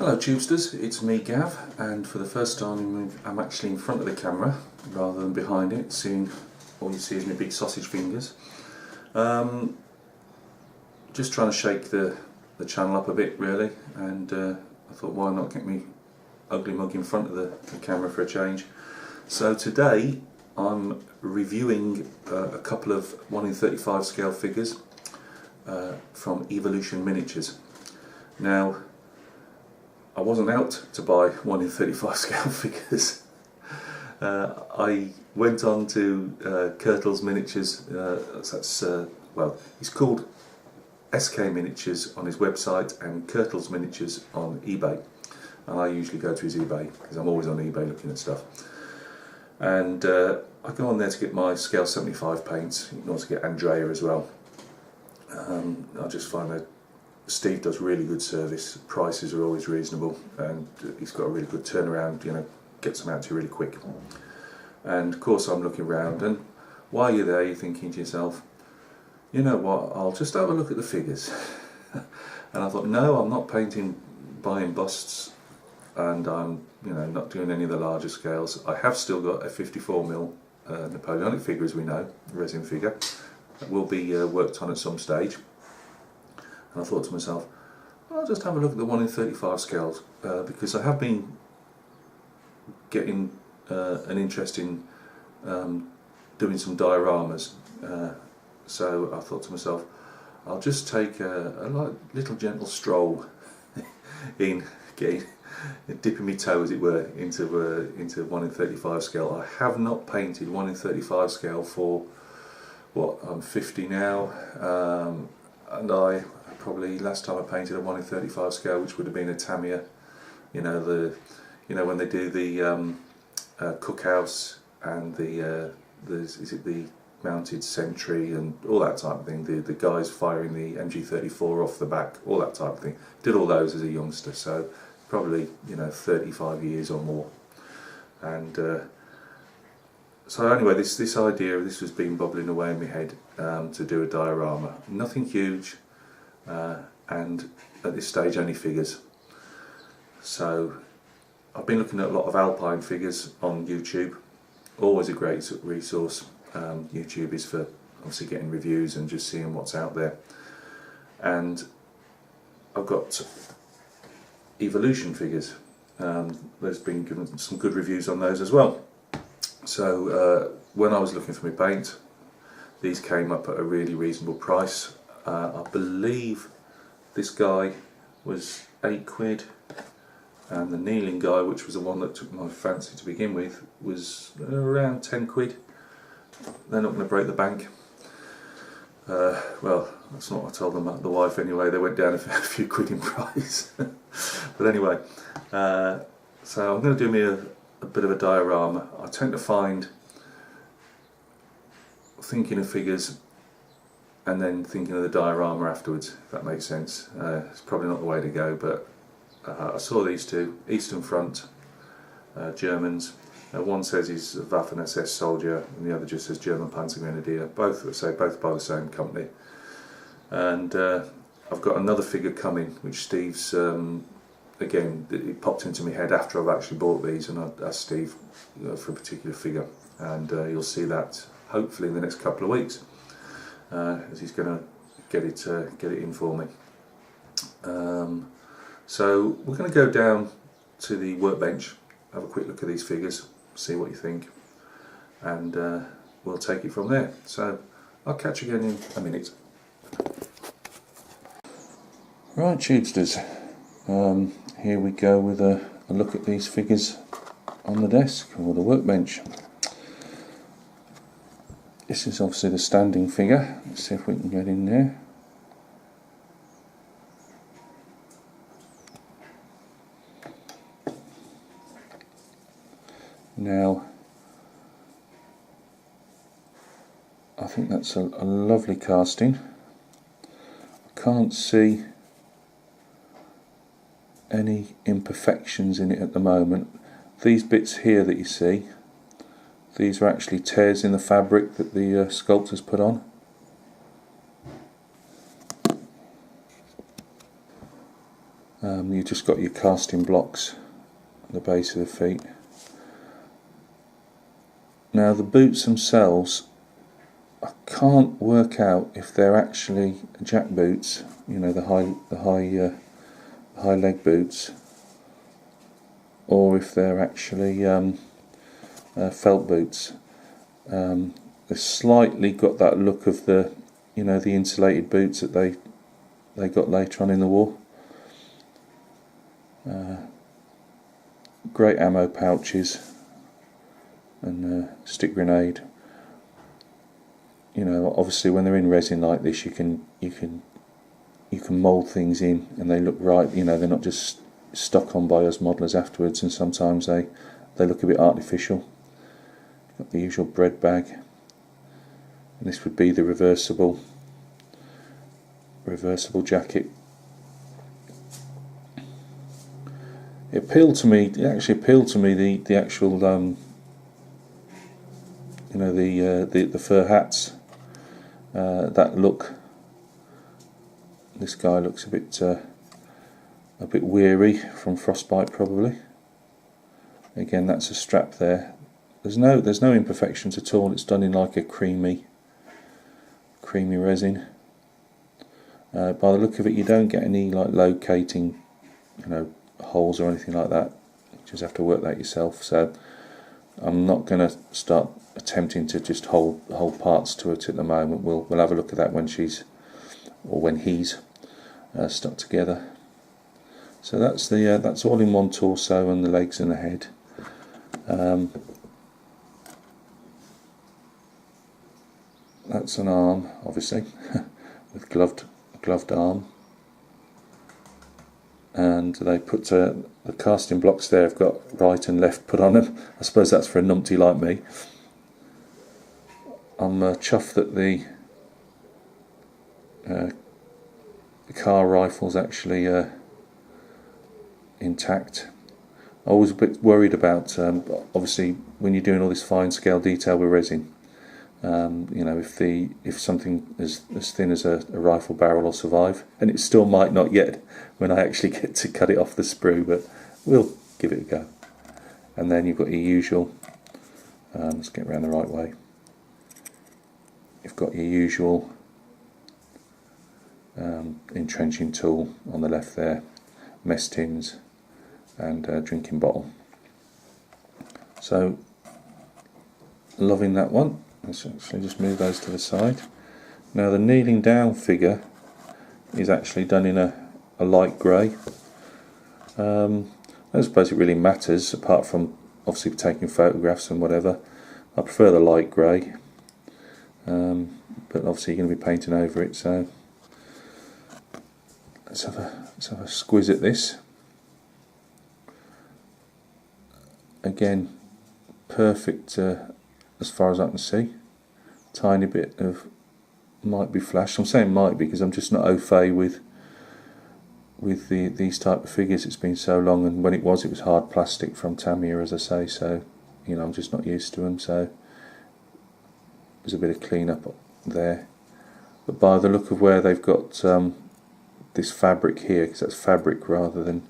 Hello Tubesters, it's me Gav, and for the first time I'm actually in front of the camera rather than behind it, seeing all you see is my big sausage fingers. Just trying to shake the channel up a bit really, and I thought why not get me ugly mug in front of the camera for a change. So today I'm reviewing a couple of 1 in 35 scale figures from Evolution Miniatures. Now, I wasn't out to buy 1 in 35 scale figures. I went on to Kurtle's Miniatures, well, he's called SK Miniatures on his website and Kurtle's Miniatures on eBay. And I usually go to his eBay because I'm always on eBay looking at stuff. And I go on there to get my Scale 75 paints. You can also get Andrea as well. I just find that Steve does really good service, prices are always reasonable, and he's got a really good turnaround, you know, gets them out to you really quick. And of course I'm looking around, and while you're there you're thinking to yourself, you know what, I'll just have a look at the figures. And I thought, no, I'm not buying busts, and I'm not doing any of the larger scales. I have still got a 54mm Napoleonic figure, as we know, resin figure, that will be worked on at some stage. And I thought to myself, I'll just have a look at the 1 in 35 scales, because I have been getting an interest in doing some dioramas. So I thought to myself, I'll just take a little gentle stroll in dipping my toe, as it were, into 1 in 35 scale. I have not painted 1 in 35 scale for what, I'm 50 now, and I probably last time I painted a 1 in 35 scale, which would have been a Tamiya, when they do the cookhouse and the mounted sentry and all that type of thing, the guys firing the MG34 off the back, all that type of thing. Did all those as a youngster, so probably 35 years or more. And so anyway, this idea, this was been bubbling away in my head, to do a diorama. Nothing huge, and at this stage only figures. So I've been looking at a lot of alpine figures on YouTube. Always a great resource. YouTube is for obviously getting reviews and just seeing what's out there. And I've got Evolution figures. There's been given some good reviews on those as well. So when I was looking for my paint, these came up at a really reasonable price. I believe this guy was £8, and the kneeling guy, which was the one that took my fancy to begin with, was around £10. They're not going to break the bank. Well, that's not what I told them, the wife anyway. They went down a few quid in price. But anyway, so I'm going to do me a bit of a diorama. I tend to find thinking of figures and then thinking of the diorama afterwards, if that makes sense. It's probably not the way to go, but I saw these two, Eastern Front Germans. One says he's a Waffen-SS soldier, and the other just says German panzer grenadier. Both by the same company. And I've got another figure coming, which Steve's, again, it popped into my head after I've actually bought these, and I asked Steve for a particular figure, and you'll see that hopefully in the next couple of weeks, as he's going to get it in for me. So we're going to go down to the workbench, have a quick look at these figures, see what you think, and we'll take it from there. So I'll catch you again in a minute. Right, Tubesters, here we go with a look at these figures on the desk or the workbench. This is obviously the standing figure. Let's see if we can get in there. Now, I think that's a lovely casting. I can't see any imperfections in it at the moment. These bits here that you see, these are actually tears in the fabric that the sculptors put on. You've just got your casting blocks at the base of the feet. Now the boots themselves, I can't work out if they're actually jack boots, you know, the high leg boots, or if they're actually felt boots. They've slightly got that look of the, you know, the insulated boots that they got later on in the war. Great ammo pouches and stick grenade. You know, obviously when they're in resin like this, you can mould things in and they look right. You know, they're not just stuck on by us modelers afterwards, and sometimes they look a bit artificial. Got the usual bread bag, and this would be the reversible jacket. It actually appealed to me the actual you know, the fur hats, that look. This guy looks a bit weary from frostbite probably. Again, that's a strap there. There's no imperfections at all. It's done in like a creamy resin. By the look of it, you don't get any like locating, you know, holes or anything like that. You just have to work that yourself. So I'm not going to start attempting to just hold parts to it at the moment. We'll have a look at that when he's stuck together. So that's all in one torso, and the legs and the head. That's an arm, obviously, with gloved arm. And they put the casting blocks there have got right and left put on them. I suppose that's for a numpty like me. I'm chuffed that the car rifle's actually intact. I was a bit worried about, obviously, when you're doing all this fine scale detail with resin. You know, if something as thin as a rifle barrel will survive, and it still might not yet when I actually get to cut it off the sprue, but we'll give it a go. And then you've got your usual, let's get around the right way, you've got your usual entrenching tool on the left there, mess tins and drinking bottle. So loving that one. Let's actually just move those to the side. Now the kneeling down figure is actually done in a light grey. I don't suppose it really matters, apart from obviously taking photographs and whatever. I prefer the light grey, but obviously you're going to be painting over it, so let's have a squiz at this. Again, perfect as far as I can see. Tiny bit of might be flash. I'm saying might be because I'm just not au fait with these type of figures. It's been so long, and when it was hard plastic from Tamiya, as I say, so you know, I'm just not used to them, so there's a bit of clean up there. But by the look of where they've got this fabric here, because that's fabric rather than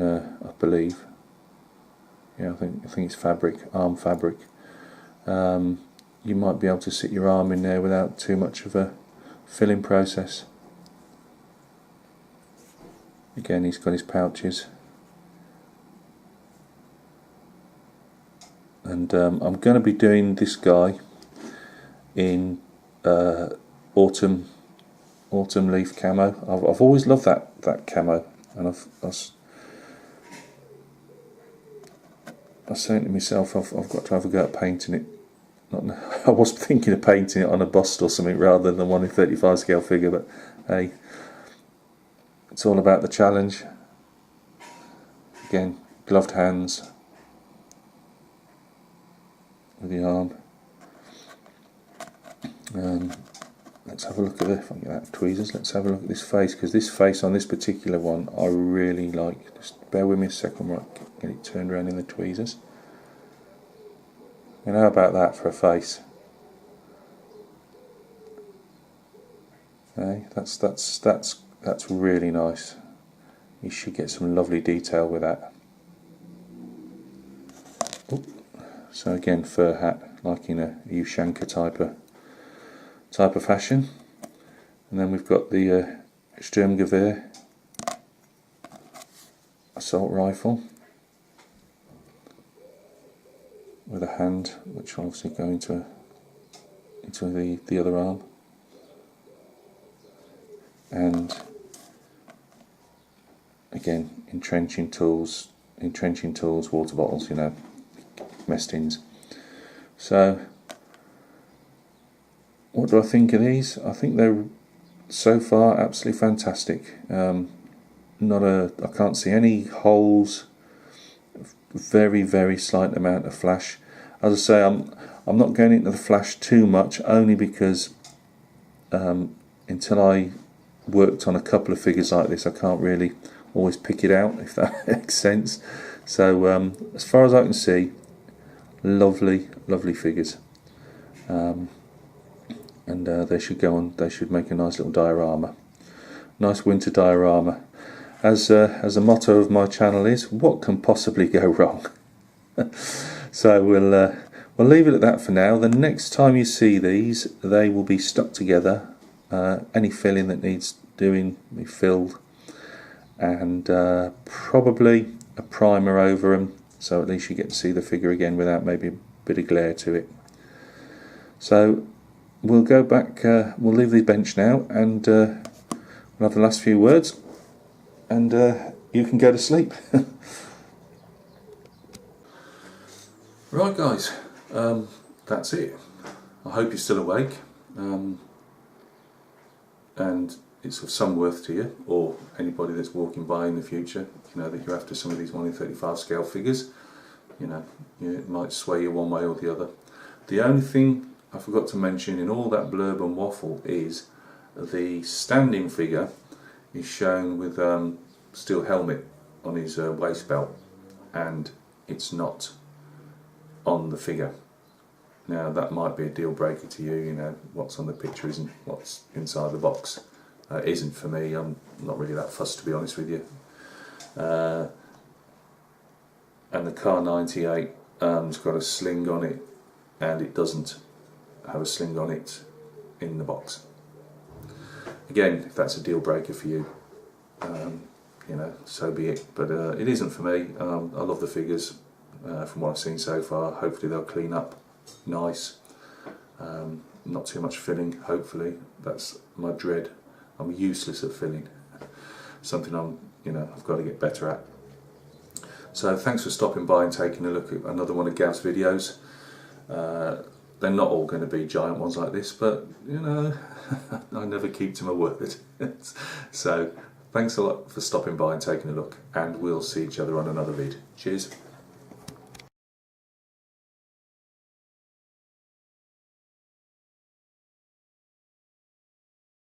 I believe, yeah, I think it's fabric, arm fabric. You might be able to sit your arm in there without too much of a filling process. Again, he's got his pouches, and I'm going to be doing this guy in autumn leaf camo. I've always loved that camo, and I was saying to myself, I've got to have a go at painting it. I was thinking of painting it on a bust or something rather than one in 35 scale figure, but hey, it's all about the challenge. Again, gloved hands with the arm. Let's have a look at if I can get out tweezers. Let's have a look at this face, because this face on this particular one I really like. Just bear with me a second, right? Get it turned around in the tweezers. And how about that for a face? Hey, that's really nice. you should get some lovely detail with that. Oop. So again, fur hat, like in a Ushanka type of fashion. And then we've got the Sturmgewehr assault rifle with a hand, which will obviously go into the other arm, and again entrenching tools, water bottles, you know, mess tins. So what do I think of these? I think they're so far absolutely fantastic. I can't see any holes. Very, very slight amount of flash. As I say, I'm not going into the flash too much, only because until I worked on a couple of figures like this, I can't really always pick it out, if that makes sense. So as far as I can see, lovely figures, and they should go on. They should make a nice little diorama, nice winter diorama. As a motto of my channel is, what can possibly go wrong? So we'll leave it at that for now. The next time you see these, they will be stuck together. Any filling that needs doing will be filled, and probably a primer over them, so at least you get to see the figure again without maybe a bit of glare to it. So we'll go back, we'll leave the bench now, and we'll have the last few words, and you can go to sleep. Right guys, that's it. I hope you're still awake, and it's of some worth to you, or anybody that's walking by in the future, you know, that you're after some of these 1 in 35 scale figures. You know, it might sway you one way or the other. The only thing I forgot to mention in all that blurb and waffle is the standing figure is shown with steel helmet on his waist belt, and it's not on the figure. Now that might be a deal breaker to you, you know, what's on the picture isn't what's inside the box. It isn't for me. I'm not really that fussed, to be honest with you. And the Car 98 has got a sling on it, and it doesn't have a sling on it in the box. Again, if that's a deal breaker for you, you know, so be it. But it isn't for me. I love the figures from what I've seen so far. Hopefully they'll clean up nice. Not too much filling, hopefully. That's my dread. I'm useless at filling. Something I've got to get better at. So thanks for stopping by and taking a look at another one of Gav's videos. They're not all going to be giant ones like this, but you know, I never keep to my word. So thanks a lot for stopping by and taking a look, and we'll see each other on another vid. Cheers.